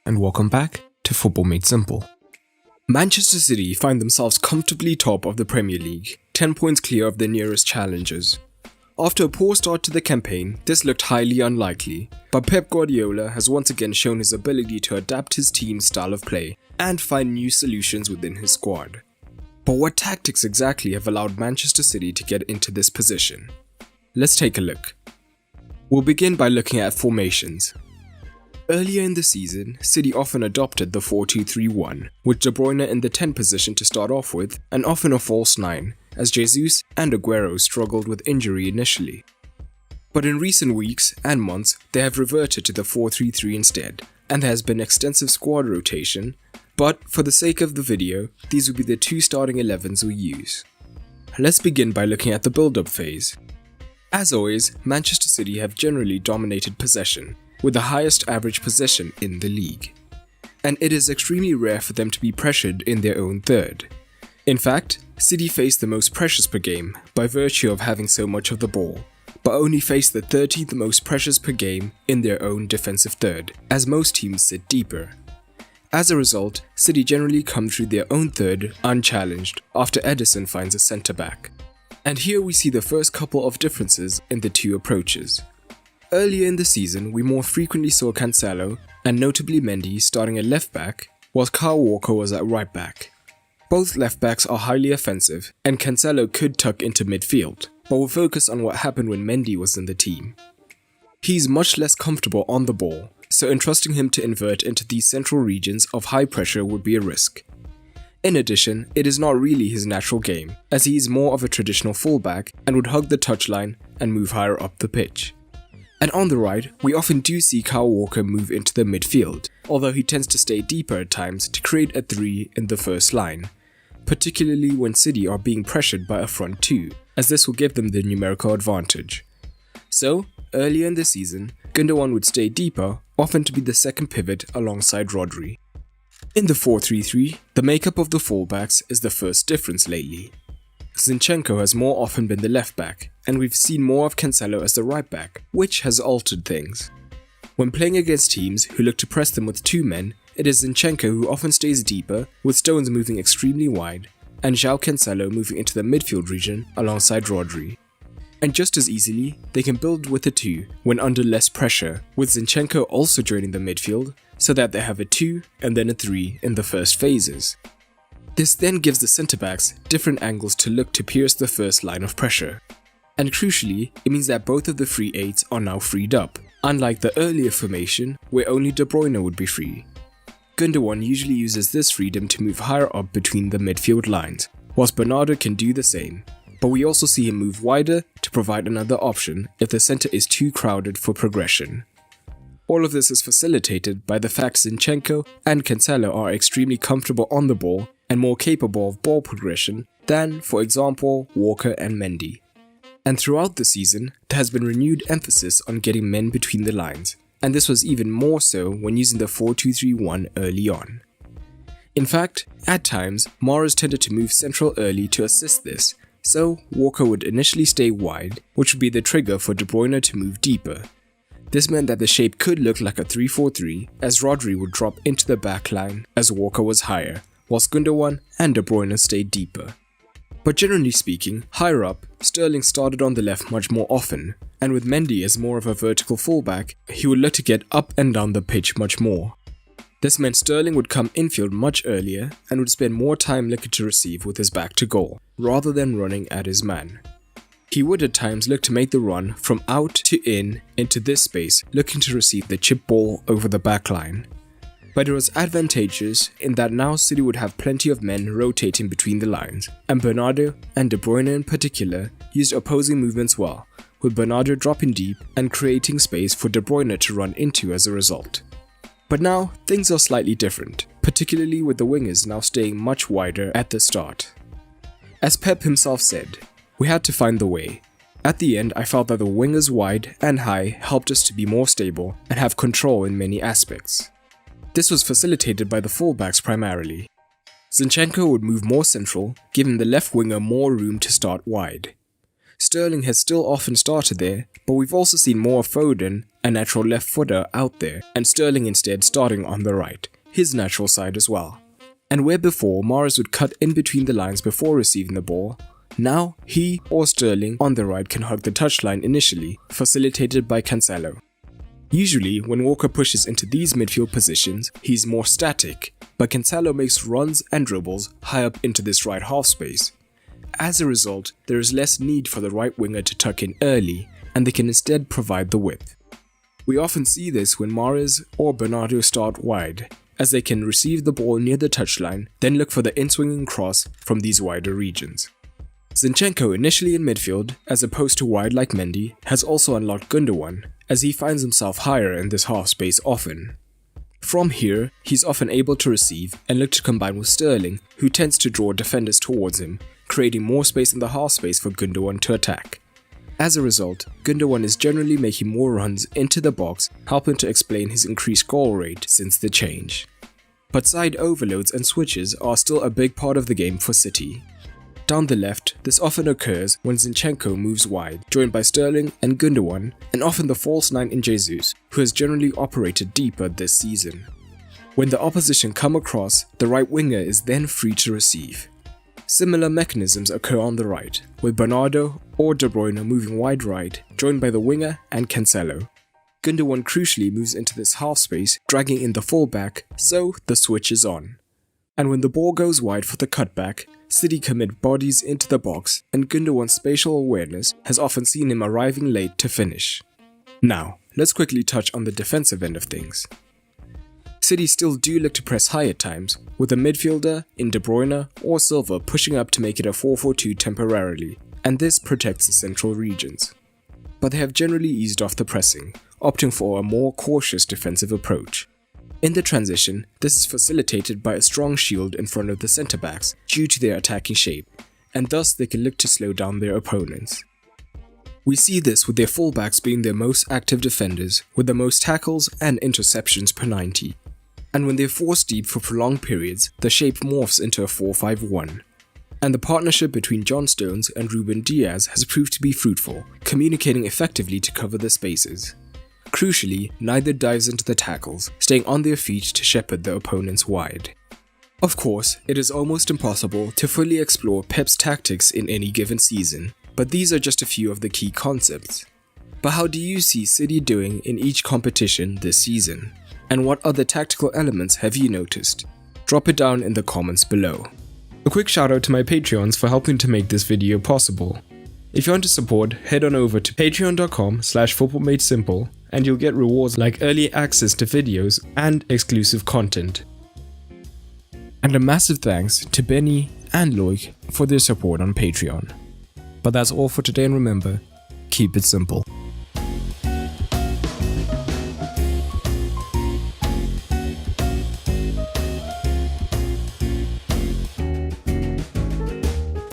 and welcome back to Football Made Simple. Manchester City find themselves comfortably top of the Premier League, 10 points clear of their nearest challengers. After a poor start to the campaign, this looked highly unlikely, but Pep Guardiola has once again shown his ability to adapt his team's style of play and find new solutions within his squad. But what tactics exactly have allowed Manchester City to get into this position? Let's take a look. We'll begin by looking at formations. Earlier in the season, City often adopted the 4-2-3-1, with De Bruyne in the 10 position to start off with, and often a false 9, as Jesus and Aguero struggled with injury initially. But in recent weeks and months, they have reverted to the 4-3-3 instead, and there has been extensive squad rotation, but for the sake of the video, these will be the two starting 11s we use. Let's begin by looking at the build-up phase. As always, Manchester City have generally dominated possession, with the highest average possession in the league. And it is extremely rare for them to be pressured in their own third. In fact, City face the most pressures per game by virtue of having so much of the ball, but only face the 30th most pressures per game in their own defensive third, as most teams sit deeper. As a result, City generally come through their own third unchallenged after Ederson finds a centre-back. And here we see the first couple of differences in the two approaches. Earlier in the season, we more frequently saw Cancelo and notably Mendy starting at left back, whilst Kyle Walker was at right back. Both left backs are highly offensive, and Cancelo could tuck into midfield, but we'll focus on what happened when Mendy was in the team. He's much less comfortable on the ball, so entrusting him to invert into these central regions of high pressure would be a risk. In addition, it is not really his natural game, as he is more of a traditional fullback and would hug the touchline and move higher up the pitch. And on the right, we often do see Kyle Walker move into the midfield, although he tends to stay deeper at times to create a 3 in the first line, particularly when City are being pressured by a front 2, as this will give them the numerical advantage. So, earlier in the season, Gundogan would stay deeper, often to be the second pivot alongside Rodri. In the 4-3-3, the makeup of the fullbacks is the first difference lately. Zinchenko has more often been the left back, and we've seen more of Cancelo as the right back, which has altered things. When playing against teams who look to press them with two men, it is Zinchenko who often stays deeper, with Stones moving extremely wide, and João Cancelo moving into the midfield region alongside Rodri. And just as easily, they can build with a 2 when under less pressure, with Zinchenko also joining the midfield, so that they have a 2 and then a 3 in the first phases. This then gives the centre-backs different angles to look to pierce the first line of pressure. And crucially, it means that both of the free 8s are now freed up, unlike the earlier formation where only De Bruyne would be free. Gundogan usually uses this freedom to move higher up between the midfield lines, whilst Bernardo can do the same, but we also see him move wider to provide another option if the centre is too crowded for progression. All of this is facilitated by the fact Zinchenko and Cancelo are extremely comfortable on the ball and more capable of ball progression than, for example, Walker and Mendy. And throughout the season, there has been renewed emphasis on getting men between the lines, and this was even more so when using the 4-2-3-1 early on. In fact, at times, Mahrez tended to move central early to assist this, so Walker would initially stay wide, which would be the trigger for De Bruyne to move deeper. This meant that the shape could look like a 3-4-3, as Rodri would drop into the back line as Walker was higher, whilst Gundogan and De Bruyne stayed deeper. But generally speaking, higher up, Sterling started on the left much more often, and with Mendy as more of a vertical fullback, he would look to get up and down the pitch much more. This meant Sterling would come infield much earlier and would spend more time looking to receive with his back to goal, rather than running at his man. He would at times look to make the run from out to in into this space, looking to receive the chip ball over the back line. But it was advantageous in that now City would have plenty of men rotating between the lines, and Bernardo and De Bruyne in particular used opposing movements well, with Bernardo dropping deep and creating space for De Bruyne to run into as a result. But now, things are slightly different, particularly with the wingers now staying much wider at the start. As Pep himself said, we had to find the way. At the end, I felt that the wingers wide and high helped us to be more stable and have control in many aspects. This was facilitated by the fullbacks primarily. Zinchenko would move more central, giving the left winger more room to start wide. Sterling has still often started there, but we've also seen more of Foden a natural left footer out there, and Sterling instead starting on the right, his natural side as well. And where before Mahrez would cut in between the lines before receiving the ball, now he or Sterling on the right can hug the touchline initially, facilitated by Cancelo. Usually, when Walker pushes into these midfield positions, he's more static, but Cancelo makes runs and dribbles high up into this right half space. As a result, there is less need for the right winger to tuck in early, and they can instead provide the width. We often see this when Mahrez or Bernardo start wide, as they can receive the ball near the touchline, then look for the in-swinging cross from these wider regions. Zinchenko, initially in midfield, as opposed to wide like Mendy, has also unlocked Gundogan, as he finds himself higher in this half space often. From here, he's often able to receive and look to combine with Sterling, who tends to draw defenders towards him, creating more space in the half space for Gundogan to attack. As a result, Gundogan is generally making more runs into the box, helping to explain his increased goal rate since the change. But side overloads and switches are still a big part of the game for City. Down the left, this often occurs when Zinchenko moves wide, joined by Sterling and Gundogan, and often the false 9 in Jesus, who has generally operated deeper this season. When the opposition come across, the right winger is then free to receive. Similar mechanisms occur on the right, with Bernardo or De Bruyne moving wide right, joined by the winger and Cancelo. Gundogan crucially moves into this half space, dragging in the fullback, so the switch is on. And when the ball goes wide for the cutback, City commit bodies into the box, and Gundogan's spatial awareness has often seen him arriving late to finish. Now, let's quickly touch on the defensive end of things. City still do look to press high at times, with a midfielder in De Bruyne or Silva pushing up to make it a 4-4-2 temporarily, and this protects the central regions. But they have generally eased off the pressing, opting for a more cautious defensive approach. In the transition, this is facilitated by a strong shield in front of the centre-backs due to their attacking shape, and thus they can look to slow down their opponents. We see this with their fullbacks being their most active defenders, with the most tackles and interceptions per 90. And when they're forced deep for prolonged periods, the shape morphs into a 4-5-1. And the partnership between John Stones and Ruben Diaz has proved to be fruitful, communicating effectively to cover the spaces. Crucially, neither dives into the tackles, staying on their feet to shepherd the opponents wide. Of course, it is almost impossible to fully explore Pep's tactics in any given season, but these are just a few of the key concepts. But how do you see City doing in each competition this season? And what other tactical elements have you noticed? Drop it down in the comments below. A quick shout out to my Patreons for helping to make this video possible. If you want to support, head on over to patreon.com/footballmadesimple and you'll get rewards like early access to videos and exclusive content. And a massive thanks to Benny and Loic for their support on Patreon. But that's all for today, and remember, keep it simple.